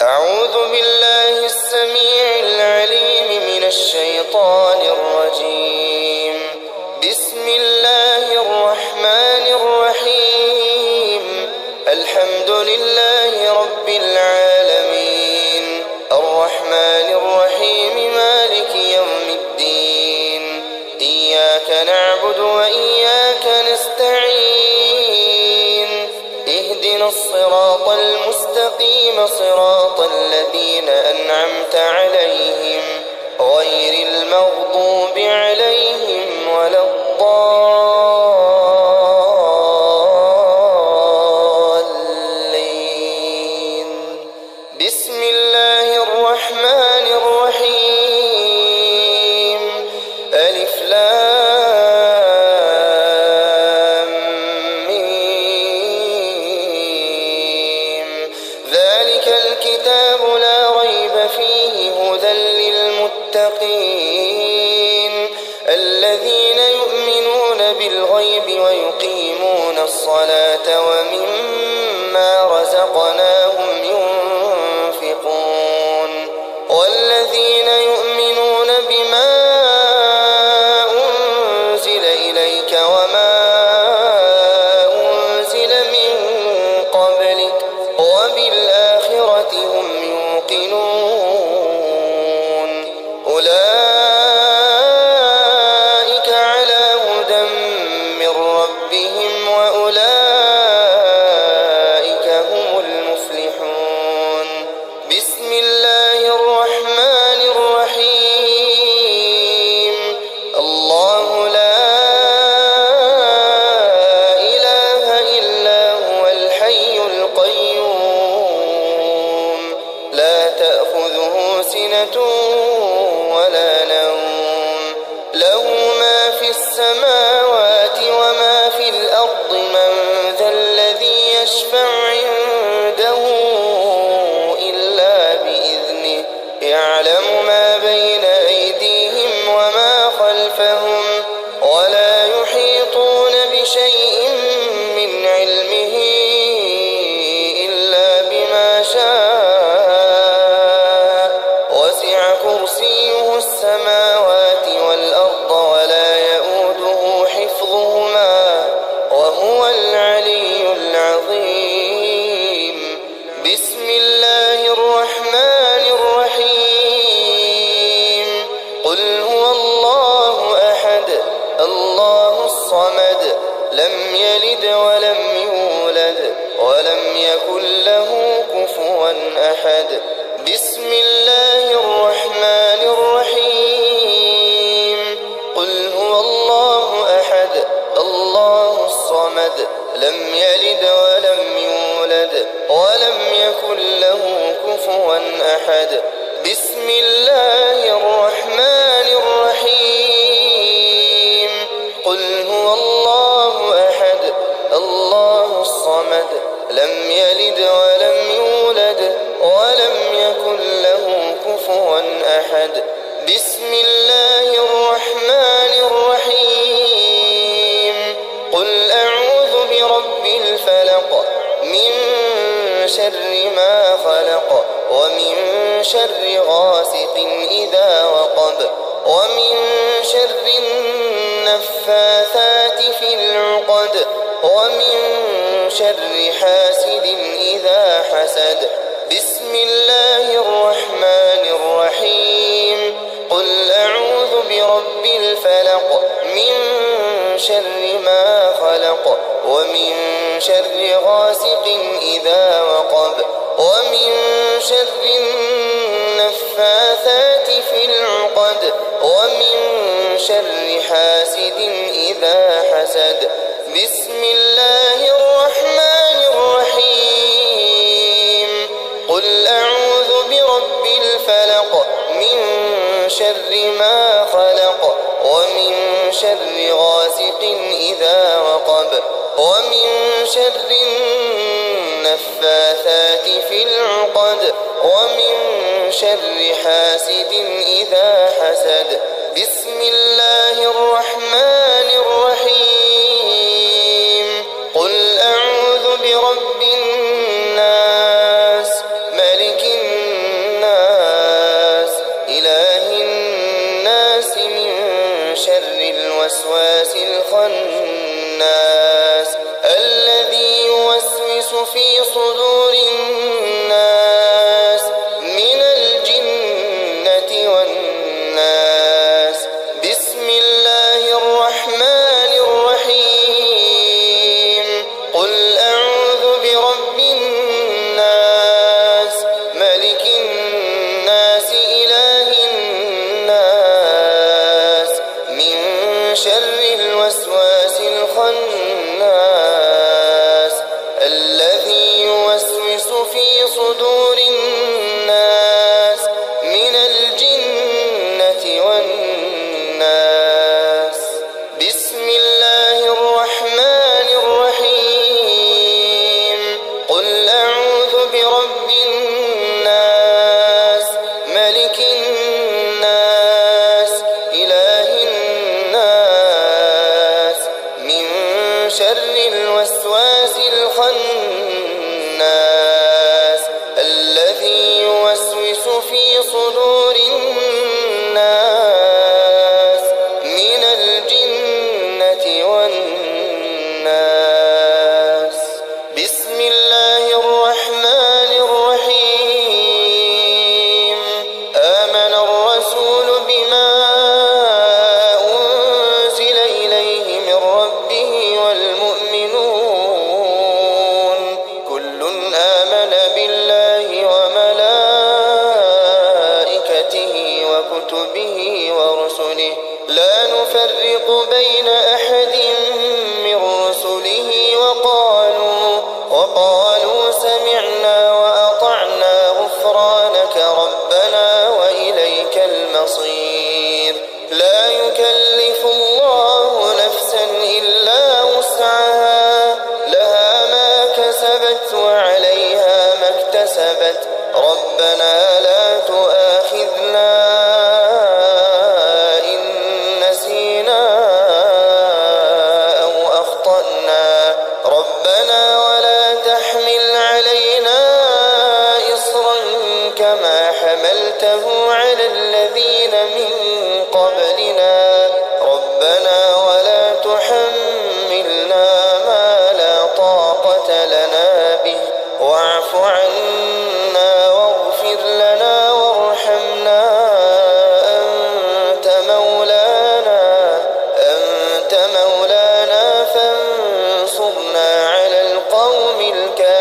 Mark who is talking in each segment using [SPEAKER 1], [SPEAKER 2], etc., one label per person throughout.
[SPEAKER 1] أعوذ بالله السميع العليم من الشيطان الرجيم. بسم الله الرحمن الرحيم. الحمد لله رب العالمين، الرحمن الرحيم، مالك يوم الدين. إياك نعبد وإياك نستعين. اهدنا الصراط المستقيم، صراط الذين أنعمت عليهم غير المغضوب عليهم ولا الضالين. بسم الله الرحمن الرحيم. ألف لام ميم. ذلك الكتاب لا ريب فيه هدى للمتقين الذين يؤمنون بالغيب ويقيمون الصلاة ومما رزقناهم ينفقون والذين يؤمنون بما أنزل إليك وما أنزل من قبلك وبالآخرة هم يوقنون. أولئك على هدى من ربهم وأولئك هم المفلحون. بسم الله الرحمن الرحيم. الله لا إله إلا هو الحي القيوم لا تأخذه سنة ولا نوم، له ما في السماوات وما في الأرض. من ذا الذي يشفع عنده إلا بإذنه، يعلم ما بين أيديهم وما خلفهم ولا يحيطون بشيء من علمه إلا بما شاء. وسع كرسيه السماوات والأرض ولا يؤوده حفظهما وهو العلي العظيم. بسم الله الرحمن الرحيم. قل هو الله أحد الله الصمد لم يلد ولم يولد ولم يكن له كفوا أحد. بسم الله الرحمن الرحيم. قل هو الله أحد الله الصمد لم يلد ولم يولد ولم يكن له كفوا أحد. بسم الله الرحمن الرحيم. قل هو الله أحد الله الصمد لم يلد ولم يولد ولم يكن له كفوا أحد. بسم الله الرحمن الرحيم. قل أعوذ برب الفلق من شر ما خلق ومن شر غاسق إذا وقب ومن شر النفاثات في العقد ومن شر حاسد إذا حسد. بسم الله الرحمن الرحيم. قل أعوذ برب الفلق من شر ما خلق ومن شر غاسق إذا وقب ومن شر النفاثات في العقد ومن شر حاسد إذا حسد. بسم الله الرحمن الرحيم. قل أعوذ برب الفلق من شر ما خلق ومن شر غاسق إذا وقب ومن شر النفاثات في العقد ومن شر حاسد إذا حسد. بسم الله الرحمن الرحيم. قل أعوذ برب الناس ملك الناس الوسواس الخناس الذي يوسوس في صدور الناس من الجنة والناس. بسم الله الرحمن الرحيم. قل أعوذ برب الناس ملك الناس إله الناس من شر الوسواس الخناس الذي يوسوس في صدور الناس من الجنة والناس. بسم الله الرحمن الرحيم. قل أعوذ برب الناس ملك الناس إله الناس من شر الوسواس الخناس الذي يوسوس في صدور الناس من الجنة والناس. بسم الله الرحمن الرحيم. آمن الرسول بما أنزل إليه من ربه والمؤمنون كل آمن بالله وملائكته وكتبه ورسله لا نفرق بين أحد من رسله وقالوا سمعنا وأطعنا غفرانك ربنا وإليك المصير. لا يكلف الله نفسا إلا وسعها لها ما كسبت وعليها ما اكتسبت ربنا لا تؤاخذنا إن نسينا أو أخطأنا ربنا ولا تحمل علينا إصرا كما حملته على الذين من قبلنا ربنا ولا تحملنا ما لا طاقة لنا به واعف عنا واغفر لنا وارحمنا أنت مولانا فانصرنا على القوم الكافرين.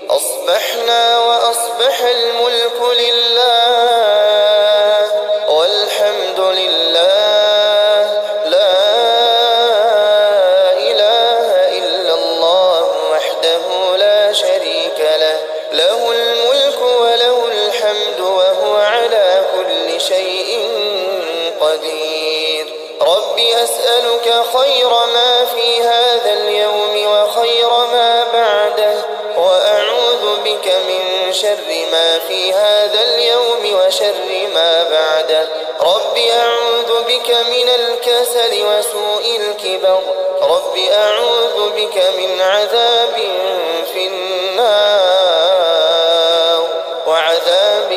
[SPEAKER 1] أصبحنا وأصبح الملك لله والحمد لله لا إله إلا الله وحده لا شريك له له الملك وله الحمد وهو على كل شيء قدير. رب أسألك خير ما في هذا اليوم وخير ما بعده وأعوذ بك من شر ما في هذا اليوم وشر ما بعده. رب أعوذ بك من الكسل وسوء الكبر. رب أعوذ بك من عذاب في النار وعذاب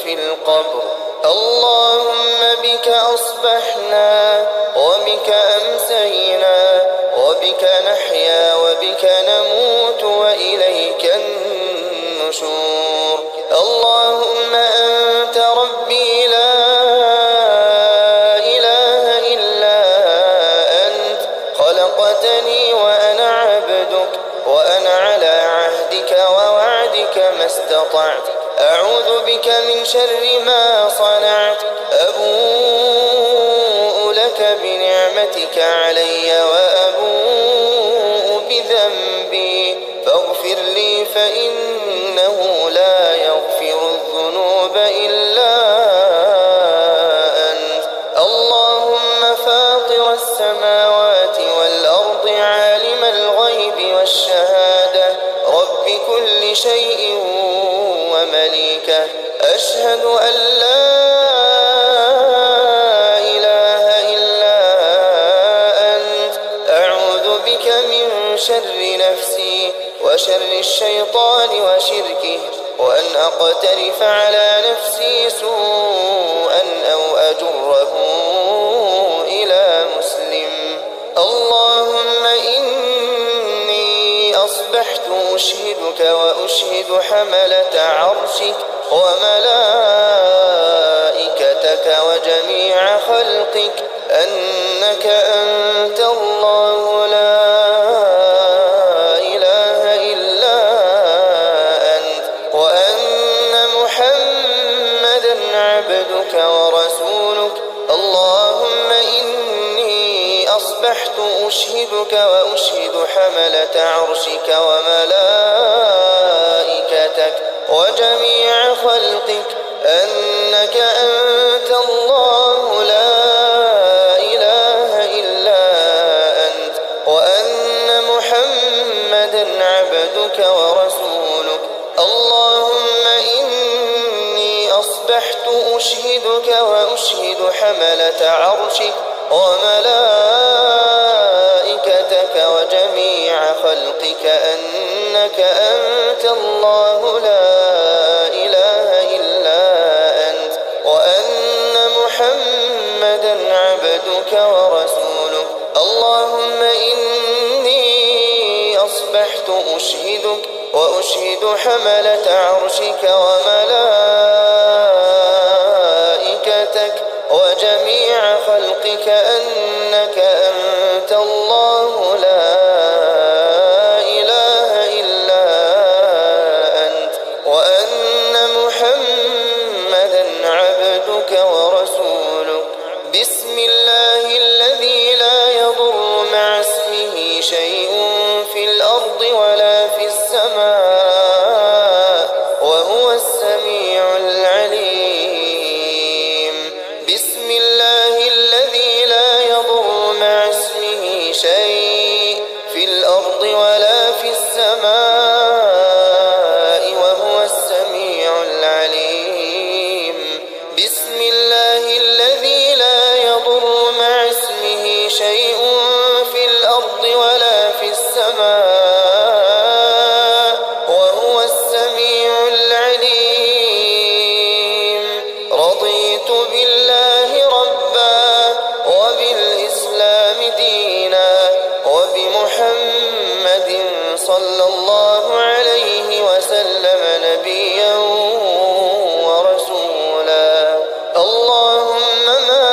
[SPEAKER 1] في القبر. اللهم بك أصبحنا وبك أمسينا وبك نحيا وبك نموت وإليك النشور. اللهم أنت ربي لا إله إلا أنت خلقتني وأنا عبدك وأنا على عهدك ووعدك ما استطعت. أعوذ بك من شر ما صنعت. أبوء لك بنعمتك علي وأبوء بذنبي فاغفر لي فإنه لا يغفر الذنوب إلا أنت. اللهم فاطر السماوات والأرض عالم الغيب والشهادة رب كل شيء ومليكه أشهد أن لا إله إلا أنت. أعوذ بك من شر نفسي وشر الشيطان وشركه وأن أقترف على نفسي سوءا أو وجره إلى مسلم. اللهم إني أصبحت أشهدك وأشهد حملة عرشك وملائكتك وجميع خلقك أنك أنت الله لا إله إلا أنت، وأن محمدا عبدك ورسولك. اللهم إني أصبحت أشهدك وأشهد حملة عرشك وملائكتك وجميع خلقك أنك أنت الله لا إله إلا أنت، وأن محمدا عبدك ورسولك. اللهم إني أصبحت أشهدك وأشهد حملة عرشك وملائكتك وجميع خلقك أنك أنت الله لا إله إلا أنت، وأن محمدا عبدك ورسولك. اللهم إني أصبحت أشهدك وأشهد حملة عرشك وملائكتك وجميع خلقك أنك أنت الله لا إله إلا أنت، وأن محمدا عبدك ورسولك. بسم الله الذي لا يضر مع اسمه شيء في الأرض ولا في السماء وهو السميع العليم. بسم الله الذي لا يضر مع اسمه شيء في الأرض ولا في السماء وهو السميع العليم. بسم الله الذي لا يضر مع اسمه شيء في الأرض ولا في السماء وهو السميع العليم. رضيت بالله ربا وبالإسلام دينا وبمحمد صلى الله عليه وسلم نبيا ورسولا. اللهم ما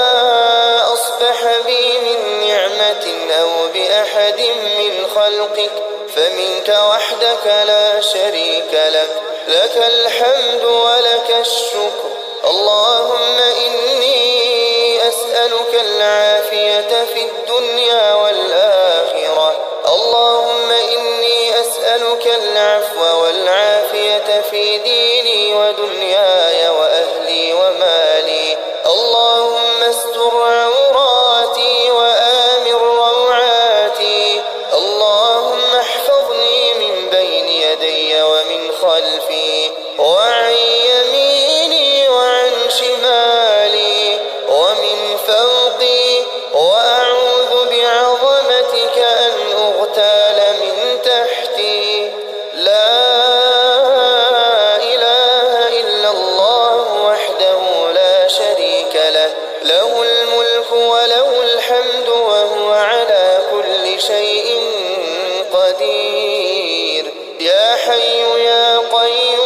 [SPEAKER 1] أصبح بي من نعمة أو بأحد من خلقك فمنك وحدك لا شريك لك، لك الحمد ولك الشكر. اللهم إني أسألك العافية في الدنيا والآخرة. اللهم إني أسألك العفو والعافية في ديني ودنياي وأهلي ومالي. اللهم استر عوراتي وآمن روعاتي. اللهم احفظني من بين يدي ومن خلفي وعن يميني وعن شمالي ومن فوقي، وأعوذ بعظمتك أن أغتال من تحتي. لا إله إلا الله وحده لا شريك له، له الملك وله الحمد وهو على كل شيء قدير. يا حي يا قيوم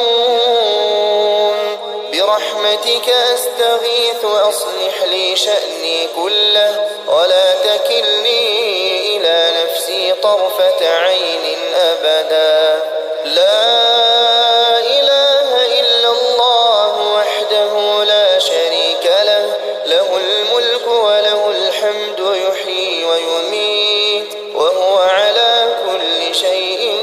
[SPEAKER 1] برحمتك أستغيث أصلح لي شأني كله ولا تكلني إلى نفسي طرفة عين أبدا. لا إله إلا الله وحده لا شريك له، له الملك وله الحمد يحيي ويميت وهو على كل شيء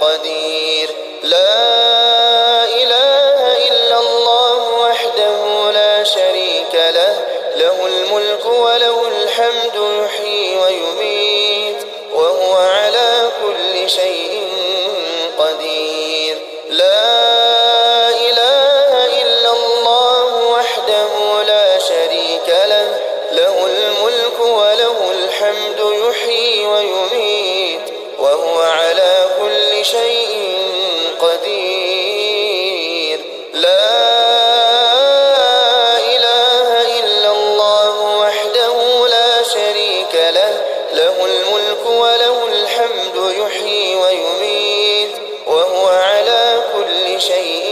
[SPEAKER 1] قدير. لا إله إلا الله وحده لا شريك له، له الملك وله الحمد يحيي ويميت وهو على كل شيء قدير. لا إله إلا الله وحده لا شريك له، له الملك وله الحمد يحيي ويميت وهو على كل شيء شيء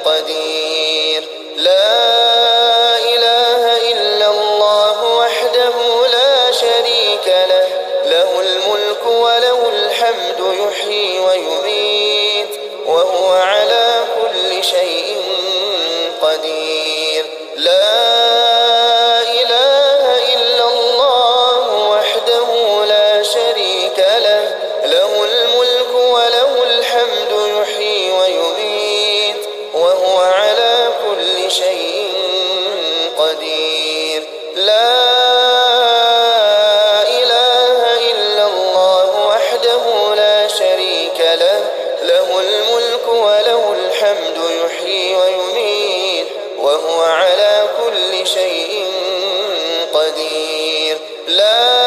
[SPEAKER 1] قدير. لا إله إلا الله وحده لا شريك له، له الملك وله الحمد يحيي ويميت وهو على كل شيء قدير. لا إله إلا الله وحده لا شريك له، له الملك وله الحمد يحيي ويميت وهو على كل شيء قدير. لا إله إلا الله وحده لا شريك له، له الملك وله الحمد يحيي ويميت وهو على كل شيء قدير. لا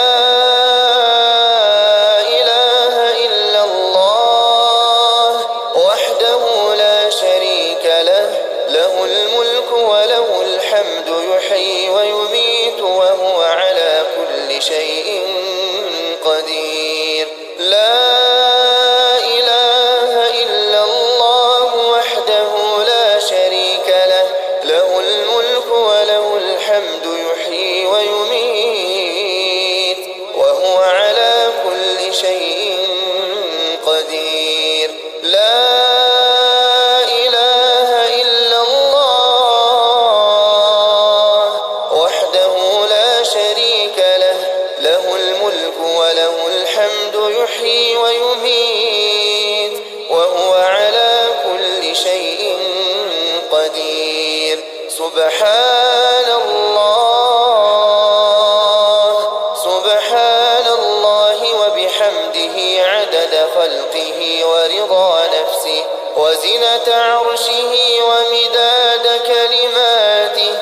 [SPEAKER 1] إله إلا الله وحده لا شريك له، له الملك وله الحمد يحيي ويميت وهو على كل شيء قدير. لا إله إلا الله وحده لا شريك له، له الملك وله الحمد يحيي ويميت وهو على كل شيء قدير. لا إله إلا الله وحده لا شريك له، له الملك وله الحمد يحيي ويميت وهو على كل شيء قدير. سبحان الله، سبحان الله وبحمده عدد خلقه ورضا نفسه وزنة عرشه ومداد كلماته.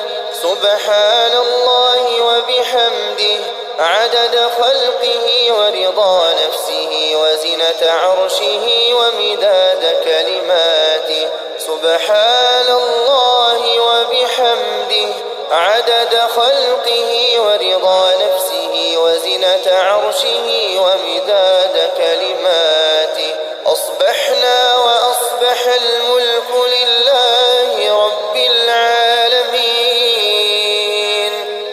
[SPEAKER 1] سبحان الله وبحمده عدد خلقه ورضا نفسه وزنة عرشه ومداد كلماته. سبحان الله وبحمده عدد خلقه ورضا نفسه وزنة عرشه ومداد كلماته. أصبحنا وأصبح الملك لله رب العالمين.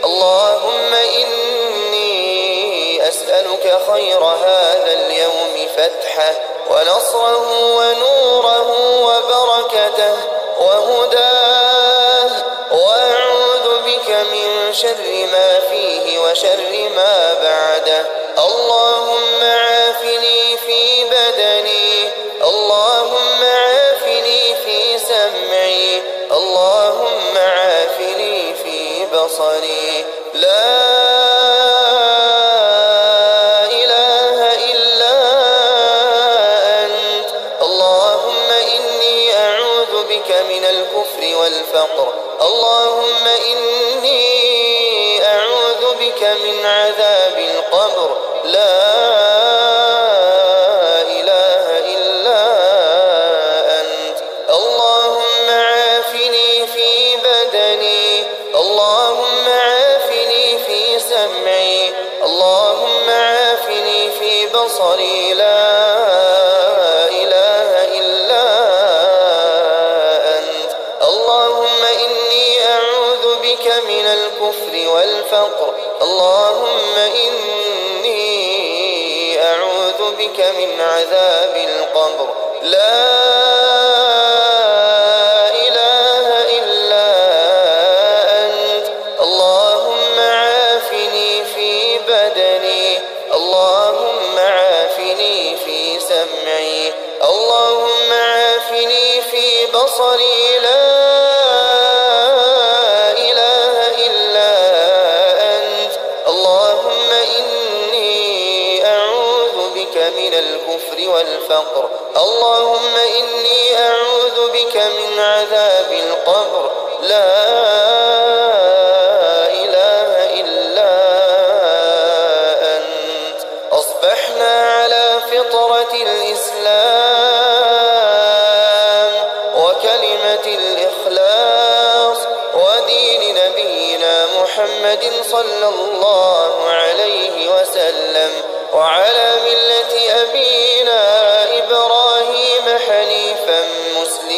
[SPEAKER 1] اللهم إني أسألك خير هذا اليوم فتحه ونصره ونوره وبركته وهداه، وأعوذ بك من شر ما فيه وشر ما بعده. اللهم عافني في بدني، اللهم عافني في سمعي، اللهم عافني في بصري. لا إله إلا أنت. اللهم إني أعوذ بك من الكفر والفقر. اللهم إني أعوذ بك من عذاب القبر. لا إله إلا أنت. اللهم عافني في بدني، اللهم عافني في سمعي، اللهم عافني في بصري. لا إله إلا أنت. اللهم إني أعوذ بك من الكفر والفقر. اللهم إني أعوذ بك من عذاب القبر. لا إله إلا أنت. اللهم عافني في بدني، اللهم عافني في سمعي، اللهم عافني في بصري. لا إله إلا أنت. اللهم إني أعوذ بك من الكفر والفقر. اللهم إني أعوذ بك من عذاب القبر. لا إله إلا أنت. أصبحنا على فطرة الإسلام وكلمة الإخلاص ودين نبينا محمد صلى الله عليه وسلم، وعلى ملة أبينا إبراهيم حنيفا مسلما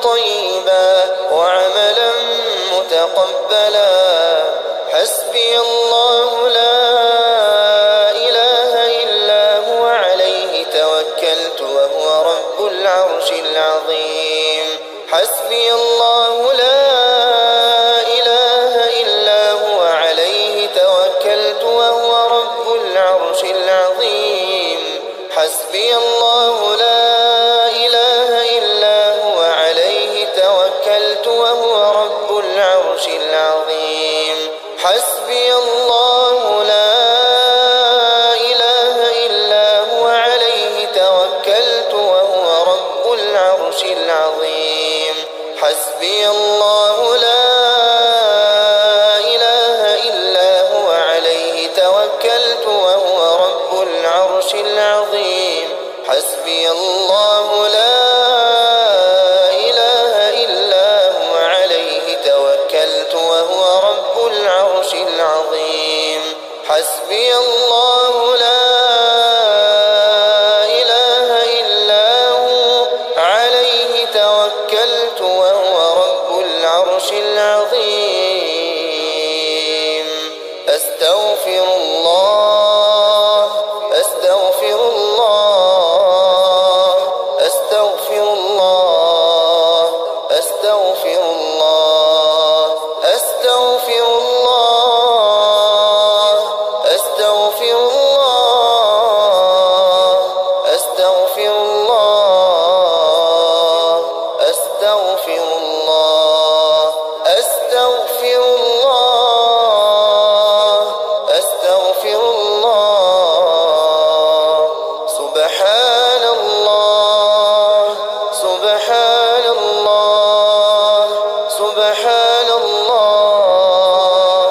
[SPEAKER 1] طيبا وعملا متقبلا. حسبي الله لا إله إلا هو عليه توكلت وهو رب العرش العظيم. حسبي الله لا إله إلا هو عليه توكلت وهو رب العرش العظيم. حسبي الله لا إله إلا هو عليه توكلت وهو رب العرش العظيم. حسبي الله لا إله إلا هو عليه توكلت وهو رب العرش العظيم. حسبي الله لا إله إلا هو عليه توكلت وهو رب العرش العظيم. حسبي الله لا إله إلا هو عليه توكلت وهو رب العرش العظيم. حسبي الله لا إله إلا هو عليه توكلت وهو رب العرش العظيم. أستغفر الله أستغفر الله أستغفر الله أستغفر الله أستغفر الله أستغفر الله أستغفر الله أستغفر الله أستغفر الله أستغفر الله. سبحان الله سبحان الله سبحان الله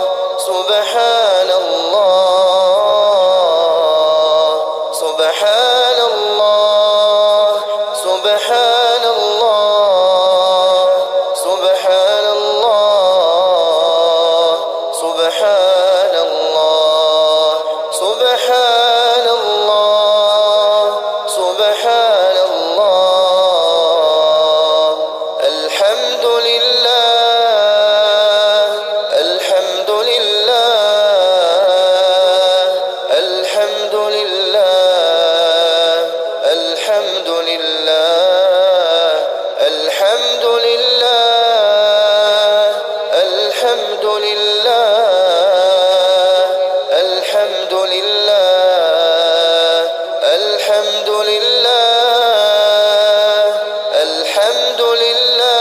[SPEAKER 1] سبحان الله سبحان الله سبحان الله سبحان الله سبحان الله سبحان الله سبحان الله. الحمد لله الحمد لله الحمد لله الحمد لله الحمد لله الحمد لله الحمد لله الحمد لله الحمد لله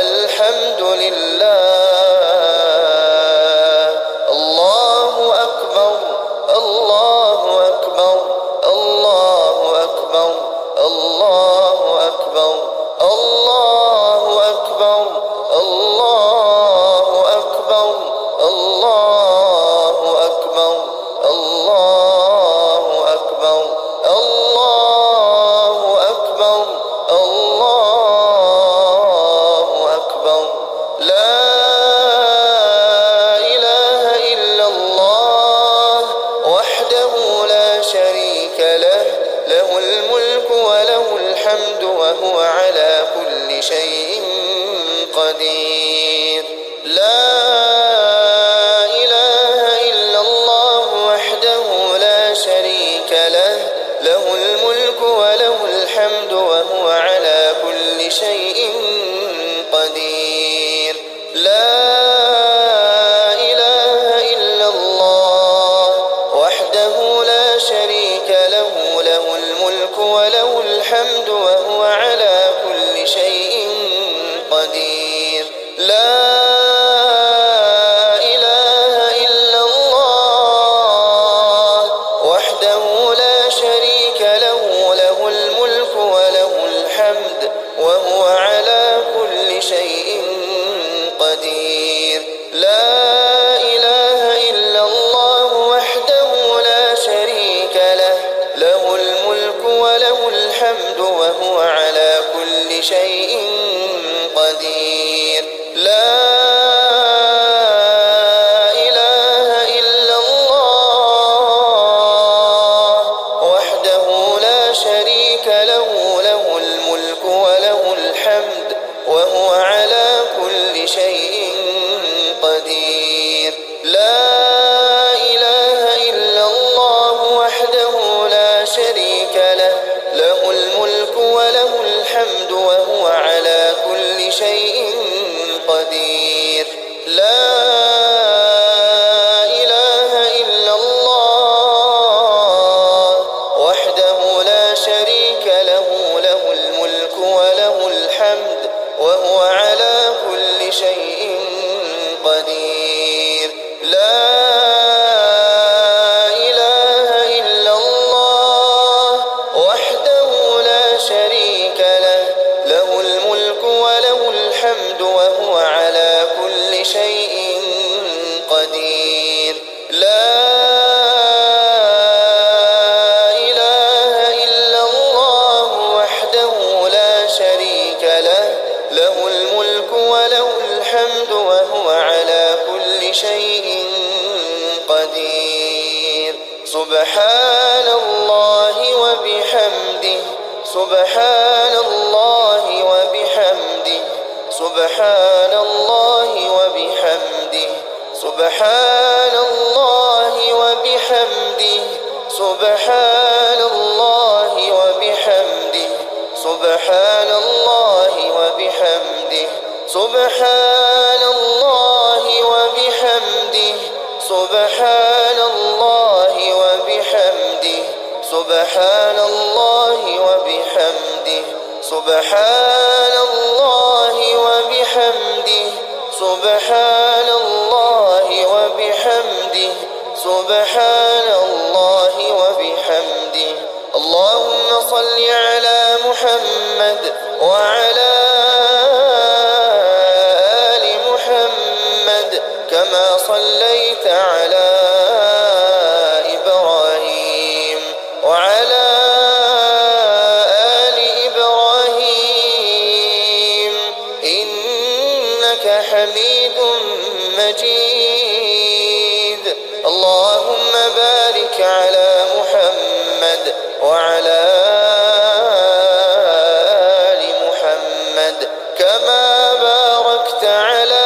[SPEAKER 1] الحمد لله. الله أكبر الله أكبر الله أكبر الله أكبر الله أكبر الله أكبر الله أكبر الله أكبر الله أكبر الله أكبر. لا إله إلا الله وحده لا شريك له له الملك وله الحمد وهو على كل شيء قدير. لا إله إلا الله وحده لا شريك له له الملك وله الحمد وهو على كل شيء قدير. لا إله إلا الله وحده لا شريك له له الملك وله الحمد وهو على كل شيء قدير. لا إله إلا الله وحده لا شريك له له الملك وله الحمد وهو على كل شيء قدير. لا إله إلا الله وحده لا شريك له له الملك وله الحمد وهو على كل شيء قدير. لا إله إلا الله وحده لا شريك له له الملك وله وهو على كل شيء قدير. لا إله إلا الله وحده لا شريك له، له الملك وله الحمد وهو على كل شيء قدير. لا إله إلا الله وحده لا شريك له، له الملك وله الحمد وهو على كل شيء قدير. سبحان الله وبحمده، سبحان الله وبحمده، سبحان الله وبحمده، سبحان الله وبحمده، سبحان الله وبحمده، سبحان الله وبحمده، سبحان الله وبحمده، سبحان الله وبحمده، سبحان الله وبحمده، سبحان الله وبحمده، سبحان الله وبحمده، سبحان الله وبحمده. اللهم صل على محمد وعلى آل محمد كما صليت على إبراهيم وعلى آل إبراهيم إنك حميد مجيد. اللهم بارك على محمد وعلى آل محمد كما باركت على